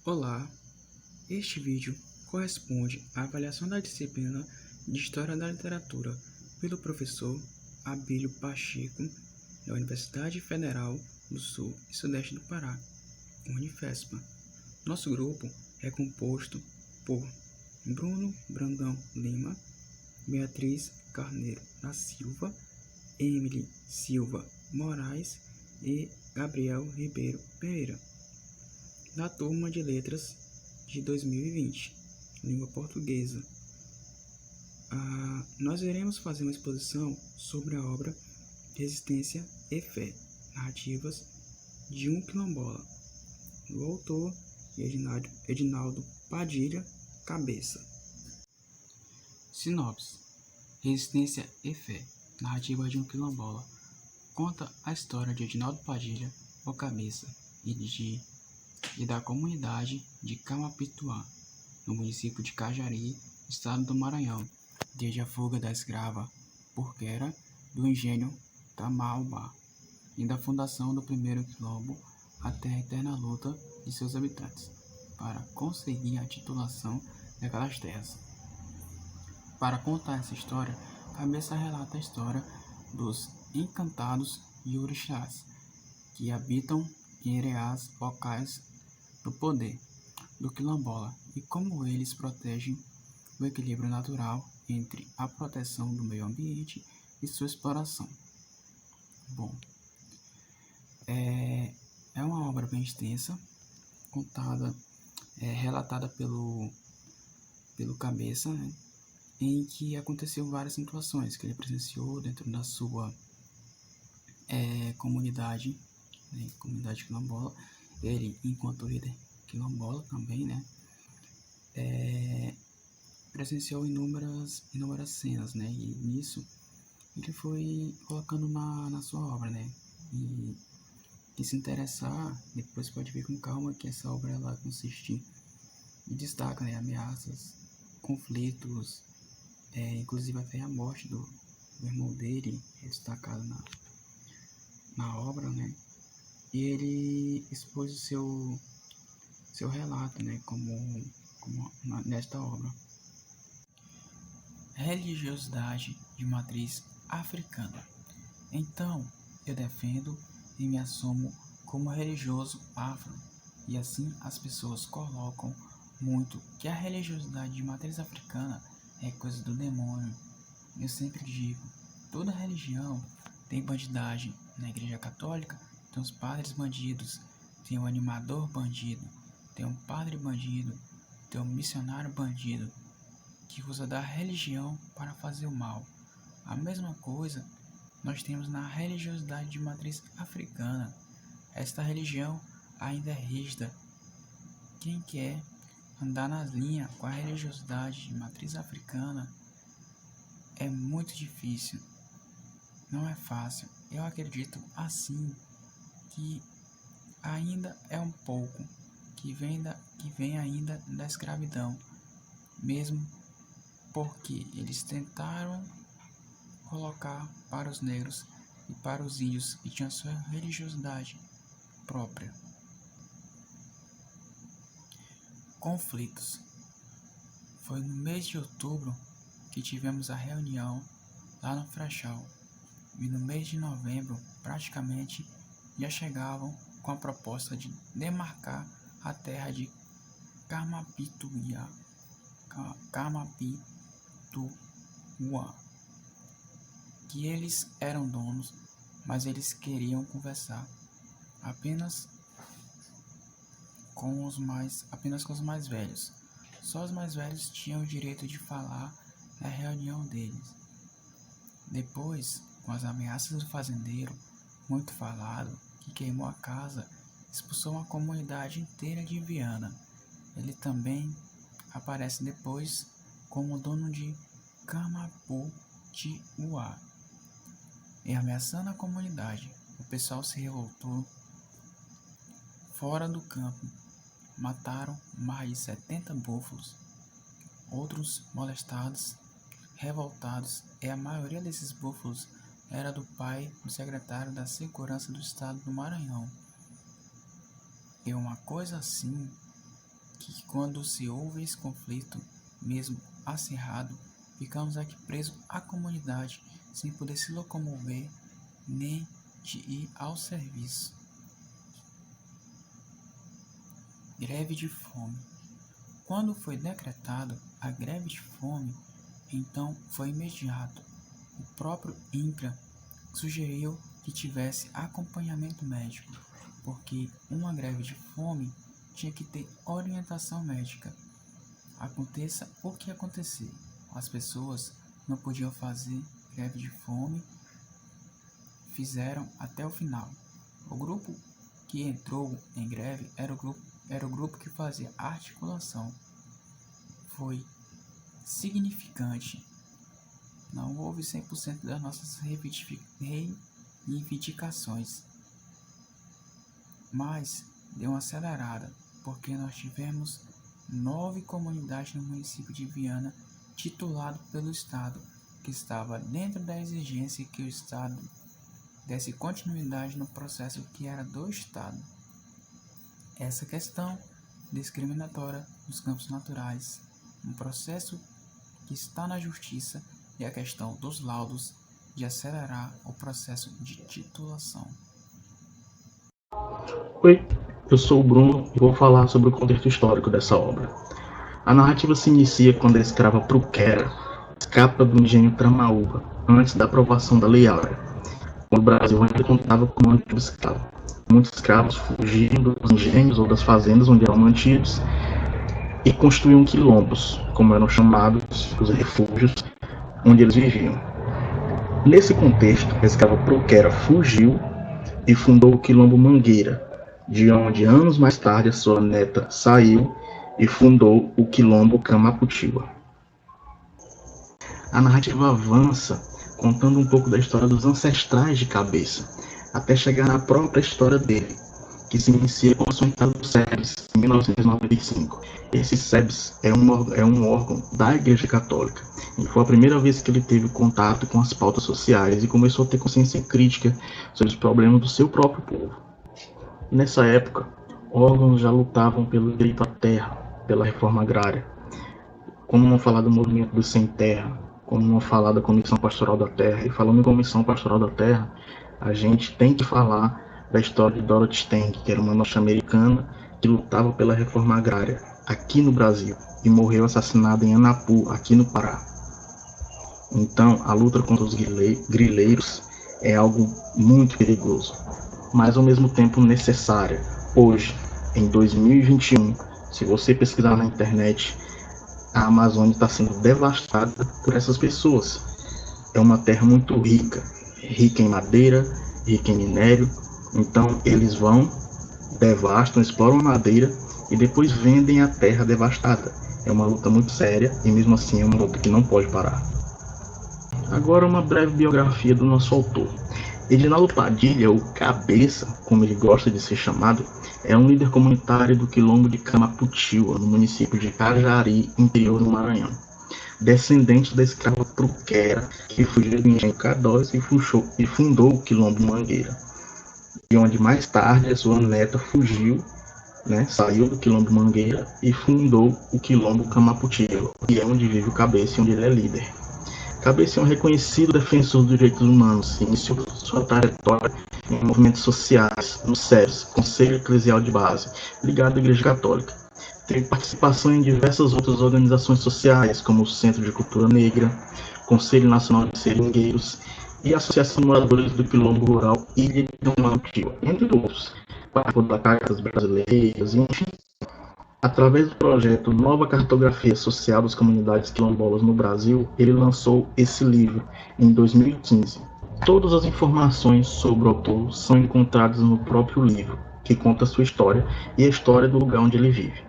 Olá, este vídeo corresponde à avaliação da disciplina de História da Literatura pelo professor Abílio Pacheco, da Universidade Federal do Sul e Sudeste do Pará, Unifespa. Nosso grupo é composto por Bruno Brandão Lima, Beatriz Carneiro da Silva, Emily Silva Moraes e Gabriel Ribeiro Pereira, da turma de Letras de 2020, língua portuguesa. Nós iremos fazer uma exposição sobre a obra Resistência e Fé, Narrativas de um Quilombola, do autor Edinaldo Padilha Cabeça. Sinopse: Resistência e Fé, Narrativa de um Quilombola, conta a história de Edinaldo Padilha o Cabeça e da comunidade de Camapituá, no município de Cajari, estado do Maranhão, desde a fuga da escrava porquera do engenho Tamaubá e da fundação do primeiro quilombo até a eterna luta de seus habitantes para conseguir a titulação daquelas terras. Para contar essa história, Cabeça relata a história dos encantados e orixás que habitam em areais locais do poder do quilombola e como eles protegem o equilíbrio natural entre a proteção do meio ambiente e sua exploração. Bom, é uma obra bem extensa, relatada pelo Cabeça, né, em que aconteceu várias situações que ele presenciou dentro da sua comunidade, né, comunidade quilombola. Ele, enquanto líder quilombola também, né, presenciou inúmeras cenas, né, e nisso ele foi colocando na sua obra, né, e quem se interessar depois pode ver com calma que essa obra ela consiste e destaca, né, ameaças, conflitos, inclusive até a morte do irmão dele é destacado na obra, né, e ele expôs o seu relato, né, nesta obra. Religiosidade de matriz africana. Então, eu defendo e me assumo como religioso afro, e assim as pessoas colocam muito que a religiosidade de matriz africana é coisa do demônio. Eu sempre digo, toda religião tem bandidagem. Na igreja católica tem os padres bandidos, tem o animador bandido, tem um padre bandido, tem um missionário bandido, que usa da religião para fazer o mal. A mesma coisa nós temos na religiosidade de matriz africana. Esta religião ainda é rígida. Quem quer andar nas linhas com a religiosidade de matriz africana é muito difícil. Não é fácil. Eu acredito assim que ainda é um pouco que vem ainda da escravidão, mesmo porque eles tentaram colocar para os negros e para os índios que tinham sua religiosidade própria. Conflitos. Foi no mês de outubro que tivemos a reunião lá no Frechal, e no mês de novembro praticamente já chegavam com a proposta de demarcar a terra de Camapituá, que eles eram donos, mas eles queriam conversar apenas com os mais velhos. Só os mais velhos tinham o direito de falar na reunião deles. Depois, com as ameaças do fazendeiro, muito falado, que queimou a casa, expulsou uma comunidade inteira de Viana. Ele também aparece depois como dono de Camaputiuá. E ameaçando a comunidade, o pessoal se revoltou. Fora do campo, mataram mais de 70 búfalos. Outros molestados, revoltados, e a maioria desses búfalos era do pai do secretário da Segurança do Estado do Maranhão. E uma coisa assim que quando se houve esse conflito, mesmo acirrado, ficamos aqui presos à comunidade, sem poder se locomover nem de ir ao serviço. Greve de fome. Quando foi decretado a greve de fome, então foi imediato. O próprio INCRA sugeriu que tivesse acompanhamento médico, porque uma greve de fome tinha que ter orientação médica. Aconteça o que acontecer, as pessoas não podiam fazer greve de fome, fizeram até o final. O grupo que entrou em greve era o grupo que fazia articulação. Foi significante. Não houve 100% das nossas reivindicações, mas deu uma acelerada, porque nós tivemos 9 comunidades no município de Viana titulado pelo Estado, que estava dentro da exigência que o Estado desse continuidade no processo que era do Estado. Essa questão discriminatória nos campos naturais, um processo que está na justiça, e a questão dos laudos de acelerar o processo de titulação. Oi, eu sou o Bruno e vou falar sobre o contexto histórico dessa obra. A narrativa se inicia quando a escrava Pruquera escapa do engenho Tramaúba antes da aprovação da Lei Áurea, quando o Brasil ainda contava com um antigo escravo. Muitos escravos fugiam dos engenhos ou das fazendas onde eram mantidos e construíam quilombos, como eram chamados os refúgios, onde eles viviam. Nesse contexto, a escrava Pruquera fugiu e fundou o quilombo Mangueira, de onde anos mais tarde a sua neta saiu e fundou o quilombo Camaputiwa. A narrativa avança contando um pouco da história dos ancestrais de Cabeça, até chegar na própria história dele, que se inicia com a sua entrada no SEBS, em 1995. Esse SEBS é um órgão da Igreja Católica, e foi a primeira vez que ele teve contato com as pautas sociais e começou a ter consciência crítica sobre os problemas do seu próprio povo. Nessa época, órgãos já lutavam pelo direito à terra, pela reforma agrária, como não falar do movimento dos sem terra, como não falar da Comissão Pastoral da Terra. E falando em Comissão Pastoral da Terra, a gente tem que falar da história de Dorothy Stang, que era uma norte-americana que lutava pela reforma agrária aqui no Brasil e morreu assassinada em Anapu, aqui no Pará. Então, a luta contra os grileiros é algo muito perigoso, mas ao mesmo tempo necessária. Hoje, em 2021, se você pesquisar na internet, a Amazônia está sendo devastada por essas pessoas. É uma terra muito rica, rica em madeira, rica em minério. Então eles vão, devastam, exploram a madeira e depois vendem a terra devastada. É uma luta muito séria e mesmo assim é uma luta que não pode parar. Agora uma breve biografia do nosso autor. Edinaldo Padilha, o Cabeça, como ele gosta de ser chamado, é um líder comunitário do quilombo de Camaputiwa, no município de Cajari, interior do Maranhão. Descendente da escrava Pruquera, que fugiu do engenho K2 e fundou o quilombo Mangueira, de onde mais tarde a sua neta fugiu, saiu do quilombo Mangueira e fundou o quilombo Camaputiwa, que é onde vive o Cabeça e onde ele é líder. Cabeça é um reconhecido defensor dos direitos humanos e iniciou sua trajetória em movimentos sociais, no SEBS, Conselho Eclesial de Base, ligado à Igreja Católica. Teve participação em diversas outras organizações sociais, como o Centro de Cultura Negra, Conselho Nacional de Seringueiros e a Associação de Moradores do Quilombo Rural Ilha de Camaputiwa, entre outros, participou da Cartas Brasileiras, enfim. Através do projeto Nova Cartografia Social das Comunidades Quilombolas no Brasil, ele lançou esse livro em 2015. Todas as informações sobre o autor são encontradas no próprio livro, que conta a sua história e a história do lugar onde ele vive.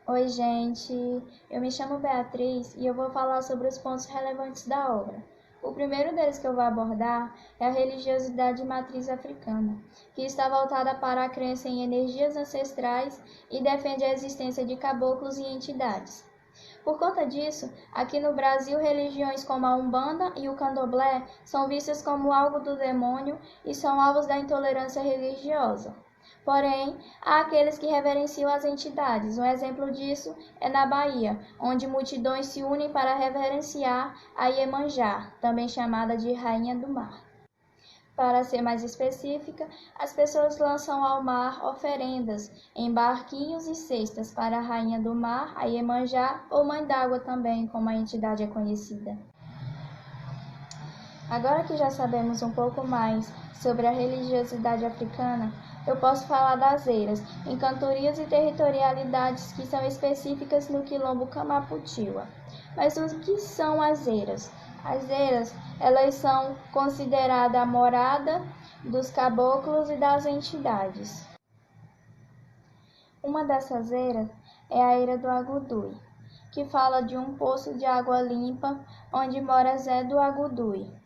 Oi, gente! Eu me chamo Beatriz e eu vou falar sobre os pontos relevantes da obra. O primeiro deles que eu vou abordar é a religiosidade de matriz africana, que está voltada para a crença em energias ancestrais e defende a existência de caboclos e entidades. Por conta disso, aqui no Brasil, religiões como a Umbanda e o Candomblé são vistas como algo do demônio e são alvos da intolerância religiosa. Porém, há aqueles que reverenciam as entidades. Um exemplo disso é na Bahia, onde multidões se unem para reverenciar a Iemanjá, também chamada de Rainha do Mar. Para ser mais específica, as pessoas lançam ao mar oferendas em barquinhos e cestas para a Rainha do Mar, a Iemanjá, ou Mãe d'Água também, como a entidade é conhecida. Agora que já sabemos um pouco mais sobre a religiosidade africana, eu posso falar das eiras, em cantorias e territorialidades que são específicas no quilombo Camaputiwa. Mas o que são as eiras? As eiras, elas são consideradas a morada dos caboclos e das entidades. Uma dessas eiras é a eira do Agudui, que fala de um poço de água limpa onde mora Zé do Agudui.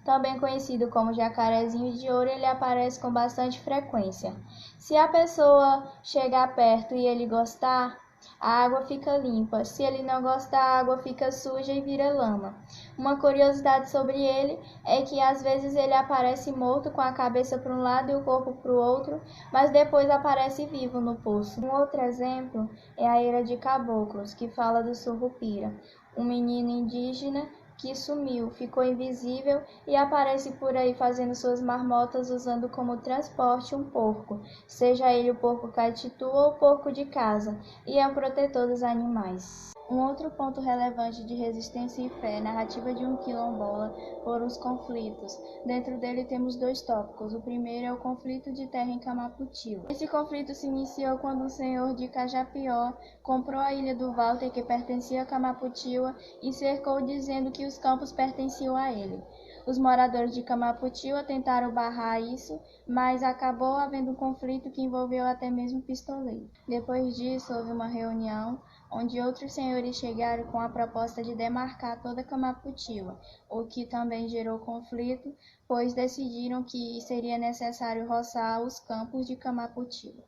Também conhecido como jacarezinho de ouro, ele aparece com bastante frequência. Se a pessoa chegar perto e ele gostar, a água fica limpa. Se ele não gostar, a água fica suja e vira lama. Uma curiosidade sobre ele é que às vezes ele aparece morto com a cabeça para um lado e o corpo para o outro, mas depois aparece vivo no poço. Um outro exemplo é a eira de caboclos, que fala do Surrupira, um menino indígena que sumiu, ficou invisível e aparece por aí fazendo suas marmotas usando como transporte um porco, seja ele o porco caititu ou o porco de casa, e é um protetor dos animais. Um outro ponto relevante de resistência e fé, narrativa de um quilombola, foram os conflitos. Dentro dele temos dois tópicos. O primeiro é o conflito de terra em Camaputiwa. Esse conflito se iniciou quando o senhor de Cajapió comprou a ilha do Walter, que pertencia a Camaputiwa, e cercou dizendo que os campos pertenciam a ele. Os moradores de Camaputiwa tentaram barrar isso, mas acabou havendo um conflito que envolveu até mesmo pistoleiro. Depois disso, houve uma reunião onde outros senhores chegaram com a proposta de demarcar toda Camaputiwa, o que também gerou conflito, pois decidiram que seria necessário roçar os campos de Camaputiwa.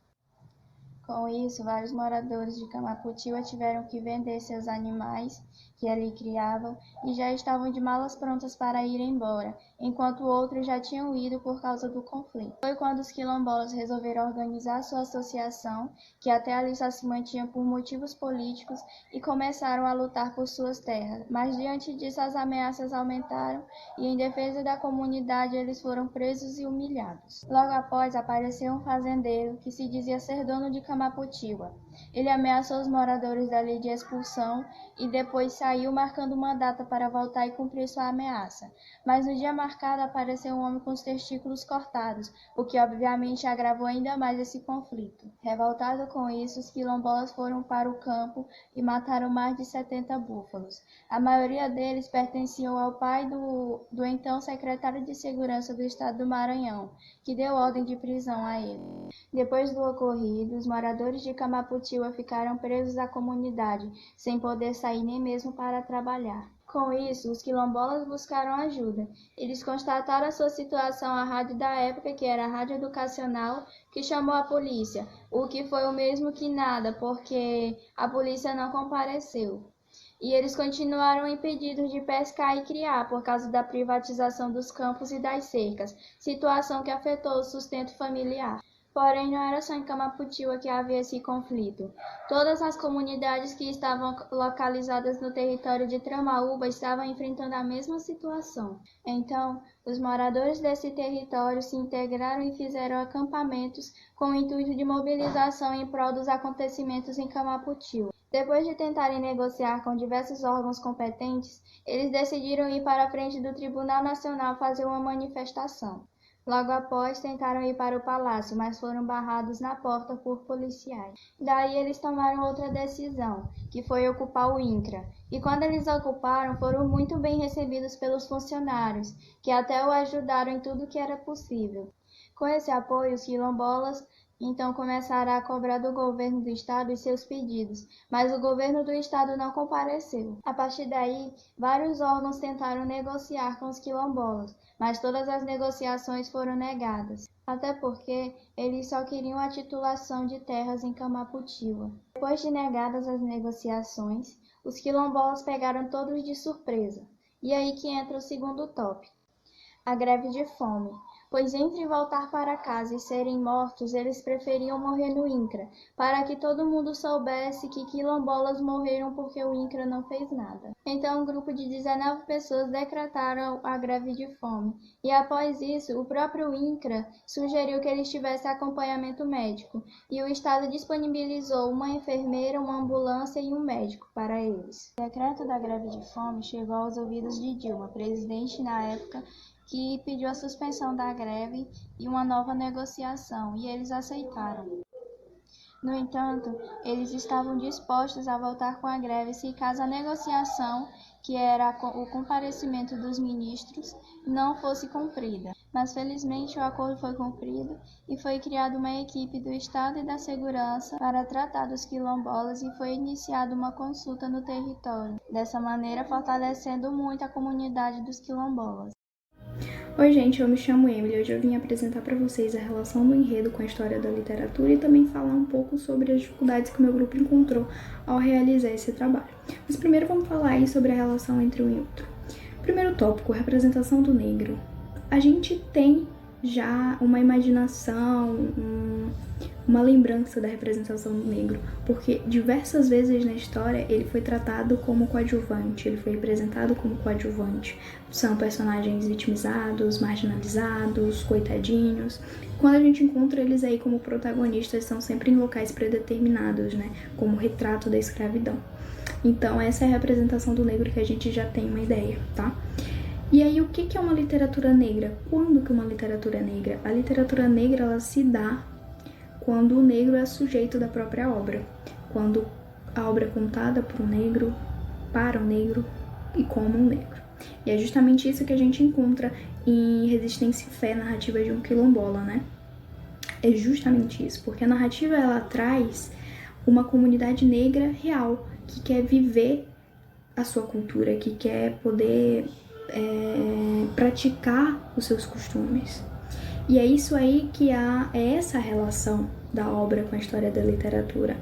Com isso, vários moradores de Camaputiwa tiveram que vender seus animais que ali criavam e já estavam de malas prontas para ir embora, enquanto outros já tinham ido por causa do conflito. Foi quando os quilombolas resolveram organizar sua associação, que até ali só se mantinha por motivos políticos, e começaram a lutar por suas terras. Mas diante disso as ameaças aumentaram e em defesa da comunidade eles foram presos e humilhados. Logo após apareceu um fazendeiro que se dizia ser dono de Camaputiwa. Ele ameaçou os moradores dali de expulsão e depois saiu marcando uma data para voltar e cumprir sua ameaça. Mas no dia marcado apareceu um homem com os testículos cortados, o que obviamente agravou ainda mais esse conflito. Revoltado com isso, os quilombolas foram para o campo e mataram mais de 70 búfalos. A maioria deles pertenciam ao pai do então secretário de Segurança do Estado do Maranhão, que deu ordem de prisão a ele. Depois do ocorrido, os moradores de Camaputiwa ficaram presos à comunidade, sem poder sair nem mesmo para trabalhar. Com isso, os quilombolas buscaram ajuda. Eles constataram a sua situação à rádio da época, que era a Rádio Educacional, que chamou a polícia, o que foi o mesmo que nada, porque a polícia não compareceu. E eles continuaram impedidos de pescar e criar por causa da privatização dos campos e das cercas, situação que afetou o sustento familiar. Porém, não era só em Camaputiwa que havia esse conflito. Todas as comunidades que estavam localizadas no território de Tramaúba estavam enfrentando a mesma situação. Então, os moradores desse território se integraram e fizeram acampamentos com o intuito de mobilização em prol dos acontecimentos em Camaputiwa. Depois de tentarem negociar com diversos órgãos competentes, eles decidiram ir para a frente do Tribunal Nacional fazer uma manifestação. Logo após, tentaram ir para o palácio, mas foram barrados na porta por policiais. Daí eles tomaram outra decisão, que foi ocupar o INCRA. E quando eles ocuparam, foram muito bem recebidos pelos funcionários, que até o ajudaram em tudo que era possível. Com esse apoio, os quilombolas então começaram a cobrar do governo do estado os seus pedidos, mas o governo do estado não compareceu. A partir daí, vários órgãos tentaram negociar com os quilombolas, mas todas as negociações foram negadas, até porque eles só queriam a titulação de terras em Camaputiwa. Depois de negadas as negociações, os quilombolas pegaram todos de surpresa. E aí que entra o segundo tópico, a greve de fome. pois entre voltar para casa e serem mortos, eles preferiam morrer no INCRA, para que todo mundo soubesse que quilombolas morreram porque o INCRA não fez nada. Então, um grupo de 19 pessoas decretaram a greve de fome, e após isso, o próprio INCRA sugeriu que eles tivessem acompanhamento médico, e o Estado disponibilizou uma enfermeira, uma ambulância e um médico para eles. O decreto da greve de fome chegou aos ouvidos de Dilma, presidente na época, que pediu a suspensão da greve e uma nova negociação, e eles aceitaram. No entanto, eles estavam dispostos a voltar com a greve se caso a negociação, que era o comparecimento dos ministros, não fosse cumprida. Mas felizmente o acordo foi cumprido e foi criada uma equipe do Estado e da Segurança para tratar dos quilombolas e foi iniciada uma consulta no território, dessa maneira fortalecendo muito a comunidade dos quilombolas. Oi gente, eu me chamo Emily. Hoje eu vim apresentar para vocês a relação do enredo com a história da literatura e também falar um pouco sobre as dificuldades que o meu grupo encontrou ao realizar esse trabalho. Mas primeiro vamos falar aí sobre a relação entre um e outro. Primeiro tópico, representação do negro. A gente tem já uma imaginação, uma lembrança da representação do negro, porque diversas vezes na história ele foi tratado como coadjuvante, ele foi representado como coadjuvante. São personagens vitimizados, marginalizados, coitadinhos. Quando a gente encontra eles aí como protagonistas, são sempre em locais predeterminados, né, como retrato da escravidão. Então essa é a representação do negro que a gente já tem uma ideia, tá? E aí, o que é uma literatura negra? Quando que uma literatura é negra? A literatura negra, ela se dá quando o negro é sujeito da própria obra. Quando a obra é contada por um negro, para um negro e como um negro. E é justamente isso que a gente encontra em Resistência e Fé, narrativa de um quilombola, né? É justamente isso, porque a narrativa, ela traz uma comunidade negra real, que quer viver a sua cultura, que quer poder praticar os seus costumes. E é isso aí que é essa relação da obra com a história da literatura,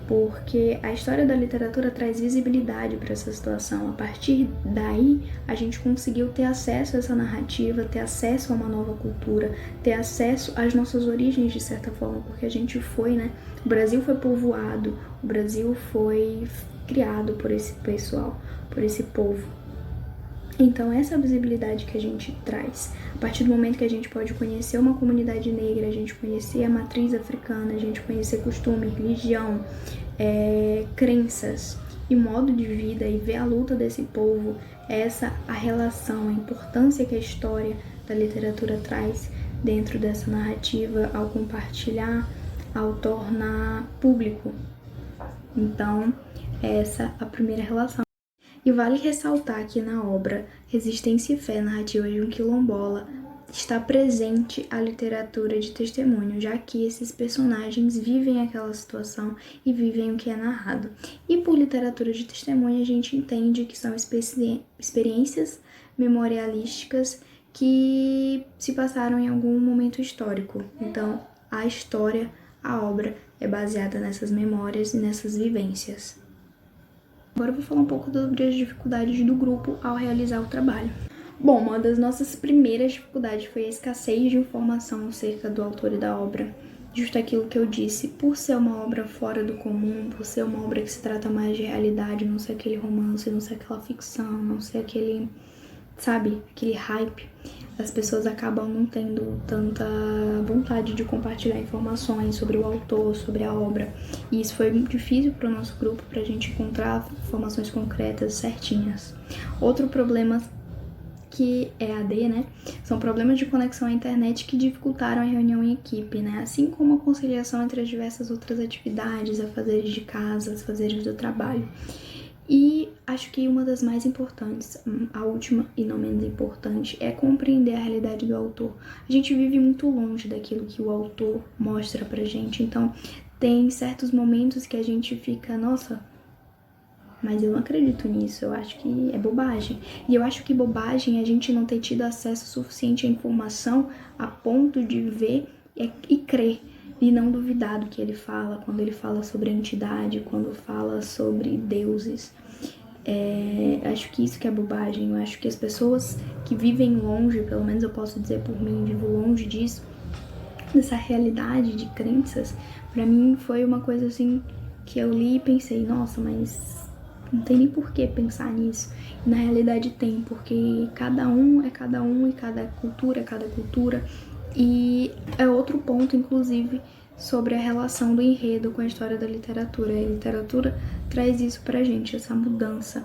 porque a história da literatura traz visibilidade para essa situação. A partir daí, a gente conseguiu ter acesso a essa narrativa, ter acesso a uma nova cultura, ter acesso às nossas origens, de certa forma, porque a gente foi, né? O Brasil foi povoado, o Brasil foi criado por esse pessoal, por esse povo. Então, essa visibilidade que a gente traz, a partir do momento que a gente pode conhecer uma comunidade negra, a gente conhecer a matriz africana, a gente conhecer costume, religião, crenças e modo de vida e ver a luta desse povo, essa a relação, a importância que a história da literatura traz dentro dessa narrativa ao compartilhar, ao tornar público. Então, essa é a primeira relação. E vale ressaltar que na obra Resistência e Fé, narrativa de um quilombola, está presente a literatura de testemunho, já que esses personagens vivem aquela situação e vivem o que é narrado. E por literatura de testemunho a gente entende que são experiências memorialísticas que se passaram em algum momento histórico. Então, a história, a obra é baseada nessas memórias e nessas vivências. Agora eu vou falar um pouco sobre as dificuldades do grupo ao realizar o trabalho. Bom, uma das nossas primeiras dificuldades foi a escassez de informação acerca do autor e da obra. Justo aquilo que eu disse, por ser uma obra fora do comum, por ser uma obra que se trata mais de realidade, não ser aquele romance, não ser aquela ficção, não ser aquele, sabe, aquele hype, as pessoas acabam não tendo tanta vontade de compartilhar informações sobre o autor, sobre a obra. E isso foi muito difícil para o nosso grupo, para a gente encontrar informações concretas, certinhas. Outro problema que é AD, né? São problemas de conexão à internet que dificultaram a reunião em equipe, né? Assim como a conciliação entre as diversas outras atividades, afazeres de casa, afazeres do trabalho. E acho que uma das mais importantes, a última e não menos importante, é compreender a realidade do autor. A gente vive muito longe daquilo que o autor mostra pra gente, então tem certos momentos que a gente fica, nossa, mas eu não acredito nisso, eu acho que é bobagem. E eu acho que bobagem é a gente não ter tido acesso suficiente à informação a ponto de ver e crer. E não duvidar do que ele fala, quando ele fala sobre a entidade, quando fala sobre deuses. Acho que isso que é bobagem. Eu acho que as pessoas que vivem longe, pelo menos eu posso dizer por mim, vivo longe disso, dessa realidade de crenças, pra mim foi uma coisa assim que eu li e pensei, nossa, mas não tem nem por que pensar nisso. E na realidade tem, porque cada um é cada um e cada cultura é cada cultura. E é outro ponto, inclusive, sobre a relação do enredo com a história da literatura. A literatura traz isso pra gente, essa mudança.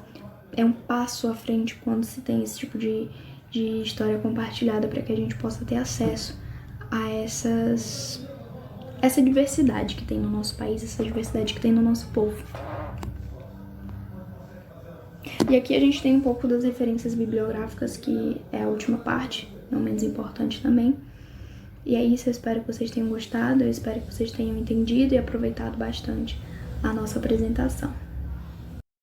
É um passo à frente quando se tem esse tipo de história compartilhada para que a gente possa ter acesso a essa diversidade que tem no nosso país, essa diversidade que tem no nosso povo. E aqui a gente tem um pouco das referências bibliográficas, que é a última parte, não menos importante também. E é isso, eu espero que vocês tenham gostado, eu espero que vocês tenham entendido e aproveitado bastante a nossa apresentação.